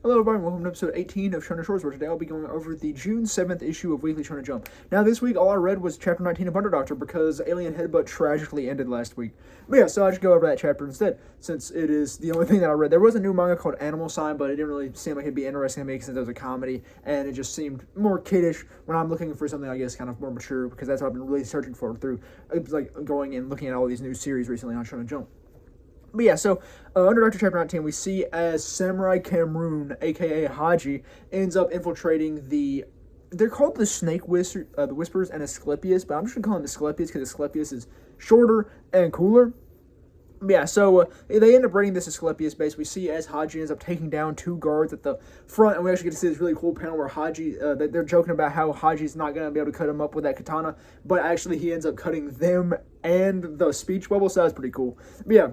Hello everybody, welcome to episode 18 of Shonen Shorts, where today I'll be going over the June 7th issue of Weekly Shonen Jump. Now this week all I read was chapter 19 of Wonder Doctor because Alien Headbutt tragically ended last week. But yeah, so I just go over that chapter instead, since it is the only thing that I read. There was a new manga called Animal Sign, but it didn't really seem like it'd be interesting to me since it was a comedy, and it just seemed more kiddish when I'm looking for something, I guess, kind of more mature, because that's what I've been really searching for through, like, going and looking at all these new series recently on Shonen Jump. But yeah, so under Doctor Chapter 19, we see as Samurai Cameroon, aka Haji, ends up infiltrating they're called the Snake Whisperers and Asclepius, but I'm just going to call them Asclepius because Asclepius is shorter and cooler. But yeah, so they end up raiding this Asclepius base. We see as Haji ends up taking down two guards at the front, and we actually get to see this really cool panel where Haji, they're joking about how Haji's not going to be able to cut him up with that katana, but actually he ends up cutting them and the speech bubble, so that's pretty cool. But yeah.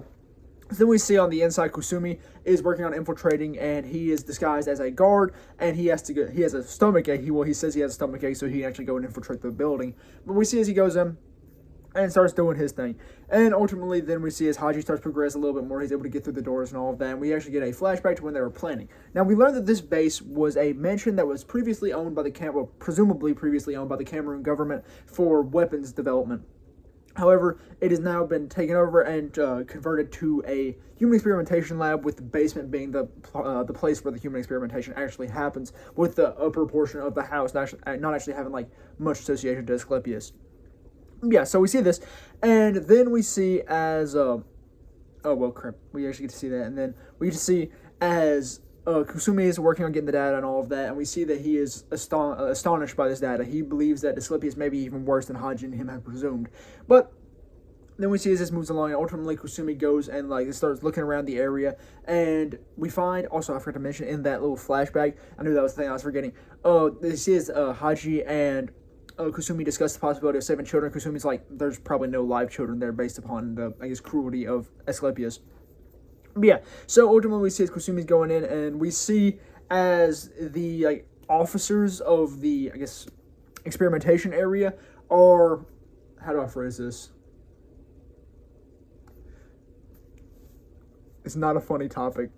So then we see on the inside Kusumi is working on infiltrating, and he is disguised as a guard, and he has a stomach ache. He says he has a stomach ache, so he can actually go and infiltrate the building. But we see as he goes in and starts doing his thing. And ultimately then we see as Haji starts to progress a little bit more, he's able to get through the doors and all of that, and we actually get a flashback to when they were planning. Now we learned that this base was a mansion that was previously owned by presumably previously owned by the Cameroon government for weapons development. However, it has now been taken over and converted to a human experimentation lab, with the basement being the place where the human experimentation actually happens, with the upper portion of the house not actually having like much association to Asclepius. Yeah, so we see this, and then we see as oh well, crap, we actually get to see that, and then we get to see as Kusumi is working on getting the data and all of that, and we see that he is astonished by this data. He believes that Asclepius may be even worse than Haji and him had presumed. But then we see as this moves along, and ultimately Kusumi goes and like starts looking around the area, and we find, also I forgot to mention in that little flashback, I knew that was the thing I was forgetting, they see as Haji and Kusumi discuss the possibility of saving children. Kusumi's like, there's probably no live children there based upon the, I guess, cruelty of Asclepius. But yeah, so ultimately we see as Kusumi's going in, and we see as the officers of the, I guess, experimentation area are, how do I phrase this? It's not a funny topic.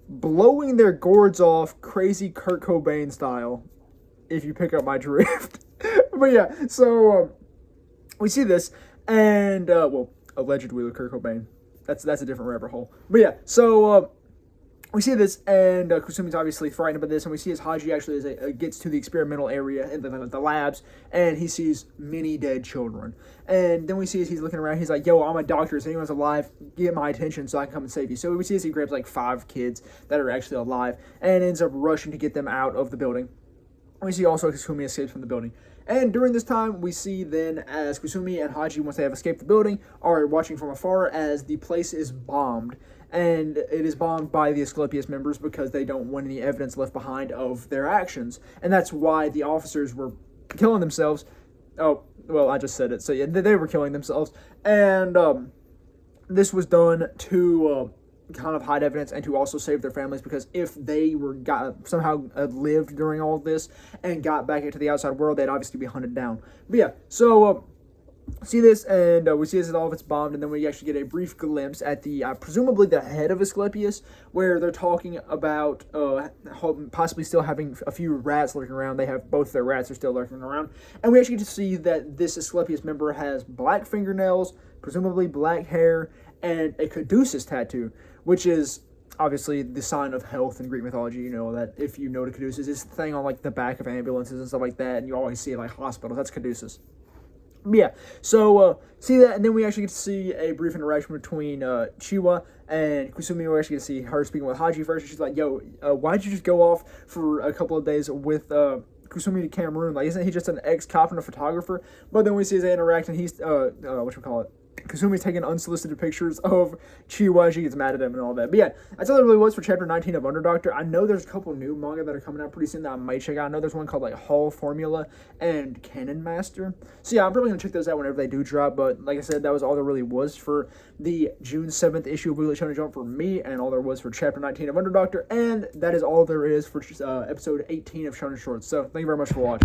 Blowing their gourds off crazy Kurt Cobain style, if you pick up my drift. But yeah, so we see this, and, well, alleged Wheeler Kurt Cobain. That's a different rabbit hole. But yeah, so we see this, and Kusumi's obviously frightened by this, and we see as Haji actually gets to the experimental area in the labs, and he sees many dead children. And then we see as he's looking around, he's like, yo, I'm a doctor, so anyone's alive, get my attention so I can come and save you. So we see as he grabs like 5 kids that are actually alive, and ends up rushing to get them out of the building. We see also Kusumi escapes from the building. And during this time, we see then as Kusumi and Haji, once they have escaped the building, are watching from afar as the place is bombed. And it is bombed by the Asclepius members because they don't want any evidence left behind of their actions. And that's why the officers were killing themselves. Oh, well, I just said it. So yeah, they were killing themselves. And this was done to kind of hide evidence and to also save their families, because if they somehow lived during all of this and got back into the outside world, they'd obviously be hunted down. But yeah, so see this, and we see this as all of it's bombed, and then we actually get a brief glimpse at the presumably the head of Asclepius, where they're talking about possibly still having a few rats lurking around. They have both their rats are still lurking around, and we actually get to see that this Asclepius member has black fingernails, presumably black hair, and a caduceus tattoo, which is obviously the sign of health in Greek mythology. You know that if you know what a caduceus is, the thing on like the back of ambulances and stuff like that, and you always see it like hospitals. That's caduceus. But yeah, so see that, and then we actually get to see a brief interaction between Chiwa and Kusumi. We actually get to see her speaking with Haji first, and she's like, yo, why'd you just go off for a couple of days with Kusumi to Cameroon? Like, isn't he just an ex-cop and a photographer? But then we see as they interact, and he's, Kusumi's taking unsolicited pictures of Chiwa. She gets mad at him and all that. But yeah, that's all it really was for chapter 19 of Under Doctor. I know there's a couple new manga that are coming out pretty soon that I might check out. I know there's one called like Hall Formula and Cannon Master. So yeah, I'm probably going to check those out whenever they do drop. But like I said, that was all there really was for the June 7th issue of Weekly Shonen Jump for me, and all there was for chapter 19 of Under Doctor. And that is all there is for episode 18 of Shonen Shorts. So thank you very much for watching.